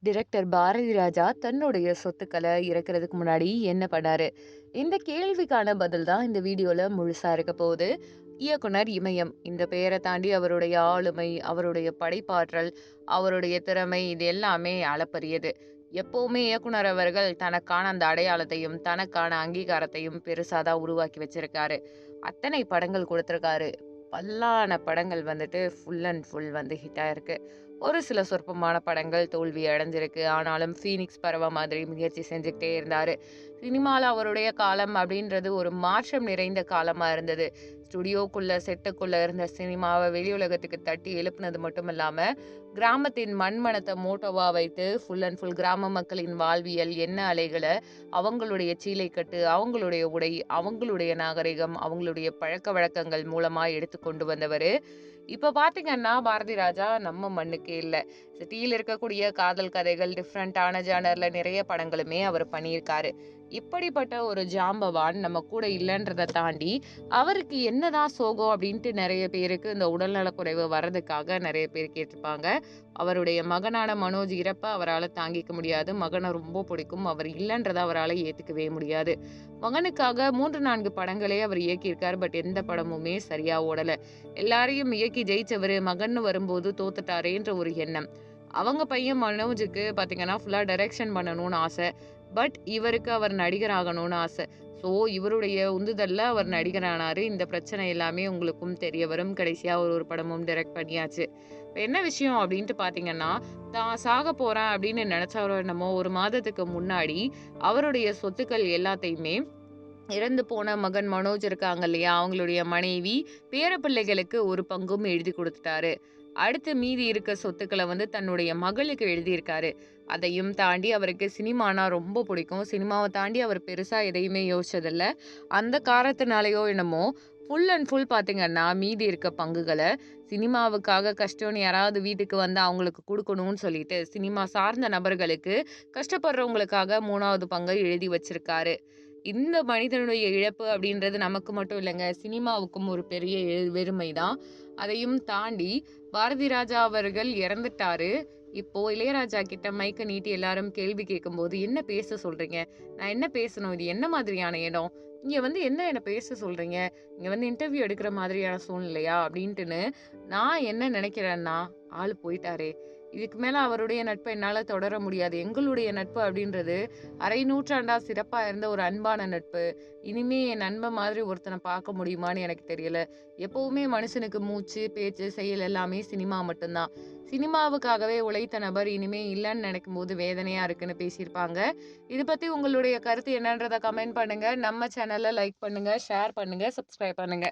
Director Bharathi Raja தன்னுடைய சொத்துக்களை இறக்குறதுக்கு முன்னாடி என்ன பண்ணாரு? இந்த கேள்விக்கான பதில் தான் இந்த வீடியோல முழுசா இருக்க போகுது. இயக்குனர் இமயம் இந்த பெயரை தாண்டி அவருடைய ஆளுமை, அவருடைய படைப்பாற்றல், அவருடைய திறமை இது எல்லாமே அளப்பரியது. எப்பவுமே இயக்குனர் அவர்கள் தனக்கான அந்த அடையாளத்தையும், தனக்கான அங்கீகாரத்தையும் பெருசா தான் உருவாக்கி வச்சிருக்காரு. அத்தனை படங்கள் கொடுத்திருக்காரு. பல்லான படங்கள் வந்துட்டு ஃபுல் அண்ட் ஃபுல் வந்து ஹிட் ஆயிருக்கு. ஒரு சில சொற்பமான படங்கள் தோல்வி அடைஞ்சிருக்கு. ஆனாலும் ஃபீனிக்ஸ் பறவை மாதிரி முயற்சி செஞ்சுக்கிட்டே இருந்தாரு. சினிமால அவருடைய காலம் அப்படின்றது ஒரு மாற்றம் நிறைந்த காலமா இருந்தது. ஸ்டுடியோக்குள்ள, செட்டுக்குள்ள இருந்த சினிமாவை வெளி உலகத்துக்கு தட்டி எழுப்புனது மட்டும் இல்லாம, கிராமத்தின் மண்மனத்த மோட்டோவா வைத்து ஃபுல் அண்ட் ஃபுல் கிராம மக்களின் வாழ்வியல், எண்ண அலைகள, அவங்களுடைய சீலைக்கட்டு, அவங்களுடைய உடை, அவங்களுடைய நாகரிகம், அவங்களுடைய பழக்கவழக்கங்கள் மூலமா எடுத்து கொண்டு வந்தவரு. இப்ப பார்த்தீங்கன்னா, பாரதி ராஜா நம்ம மண்ணுக்கே இல்ல. சிட்டியில இருக்கக்கூடிய காதல் கதைகள், டிஃப்ரெண்டான ஜானர்ல நிறைய படங்களுமே அவர் பண்ணியிருக்காரு. இப்படிப்பட்ட ஒரு ஜாம்பவான் நம்ம கூட இல்லன்றத தாண்டி, அவருக்கு என்னதான் சோகம் அப்படின்ட்டு நெறைய பேருக்கு இந்த உடல்நலக்குறைவு வர்றதுக்காக நெறைய பேர் கேட்டிருப்பாங்க. அவருடைய மகனான மனோஜ் இறப்ப அவரால தாங்கிக்க முடியாது. மகன ரொம்ப பிடிக்கும். அவர் இல்லன்றத அவரால ஏத்துக்கவே முடியாது. மகனுக்காக 3, 4 படங்களே அவர் இயக்கியிருக்காரு. பட் எந்த படமுமே சரியா ஓடல. எல்லாரையும் இயக்கி ஜெயிச்சவரு மகன்னு வரும்போது தோத்துட்டாரேன்ற ஒரு எண்ணம். அவங்க பையன் மனோஜுக்கு பார்த்தீங்கன்னா, ஃபுல்லா டைரக்ஷன் பண்ணணும்னு ஆசை. பட் இவருக்கு அவர் நடிகர் ஆகணும்னு ஆசை. ஸோ இவருடைய உந்துதல்ல அவர் நடிகர் ஆனாரு. இந்த பிரச்சனை எல்லாமே உங்களுக்கும் தெரிய வரும். கடைசியா ஒரு படமும் டைரக்ட் பண்ணியாச்சு. இப்ப என்ன விஷயம் அப்டின்ட்டு பார்த்தீங்கன்னா, தான் சாக போறேன் அப்படின்னு நெனச்சவரோ என்னமோ 1 மாதத்துக்கு முன்னாடி அவருடைய சொத்துக்கள் எல்லாத்தையுமே இறந்து போன மகன் மனோஜ் இருக்காங்க இல்லையா? அவங்களுடைய மனைவி, பேரப்பிள்ளைகளுக்கு ஒரு பங்கும் எழுதி குடுத்துட்டாரு. அடுத்து மீதி இருக்க சொத்துக்கள வந்து தன்னுடைய மகளுக்கு எழுதியிருக்காரு. அதையும் தாண்டி அவருக்கு சினிமானா ரொம்ப பிடிக்கும். சினிமாவ தாண்டி அவர் பெருசா எதையுமே யோசிச்சதில்ல. அந்த காரணத்தினாலயோ என்னமோ, ஃபுல் அண்ட் ஃபுல் பார்த்தீங்கன்னா, மீதி இருக்க பங்குகள சினிமாவுக்காக கஷ்டம்னு யாராவது வீட்டுக்கு வந்தா அவங்களுக்கு குடுக்கணும்னு சொல்லிட்டு, சினிமா சார்ந்த நபர்களுக்கு கஷ்டப்படுறவங்களுக்காக 3வது பங்க எழுதி வச்சிருக்காரு. இந்த மனிதனுடைய இழப்பு அப்படின்றது நமக்கு மட்டும் இல்லங்க. சினிமாவுக்கும் ஒரு பெரிய வெறுமை தான். அதையும் தாண்டி பாரதி ராஜா அவர்கள் இறந்துட்டாரு. இப்போ இளையராஜா கிட்ட மைக்க நீட்டி எல்லாரும் கேள்வி கேட்கும்போது, "என்ன பேச சொல்றீங்க? நான் என்ன பேசணும்? இது என்ன மாதிரியான இடம்? இங்க வந்து என்ன பேச சொல்றீங்க? இங்க வந்து இன்டர்வியூ எடுக்கிற மாதிரியான சூழ்நிலையா?" அப்படின்ட்டுன்னு நான் என்ன நினைக்கிறேன்னா, ஆளு போயிட்டாரே! இதுக்கு மேல அவருடைய நட்ப என்னால தொடர முடியாது. எங்களுடைய நட்பு அப்படின்றது அரை நூற்றாண்டா சிறப்பா இருந்த ஒரு அன்பான நட்பு. இனிமே என் நண்பன் மாதிரி ஒருத்தன பார்க்க முடியுமான்னு எனக்கு தெரியல. எப்பவுமே மனுஷனுக்கு மூச்சு, பேச்சு, செயல் எல்லாமே சினிமா மட்டும்தான். சினிமாவுக்காகவே உழைத்த நபர் இனிமே இல்லன்னு நினைக்கும்போது வேதனையா இருக்குன்னு பேசியிருப்பாங்க. இது பத்தி உங்களுடைய கருத்து என்னன்றத கமெண்ட் பண்ணுங்க. நம்ம சேனல லைக் பண்ணுங்க, ஷேர் பண்ணுங்க, சப்ஸ்கிரைப் பண்ணுங்க.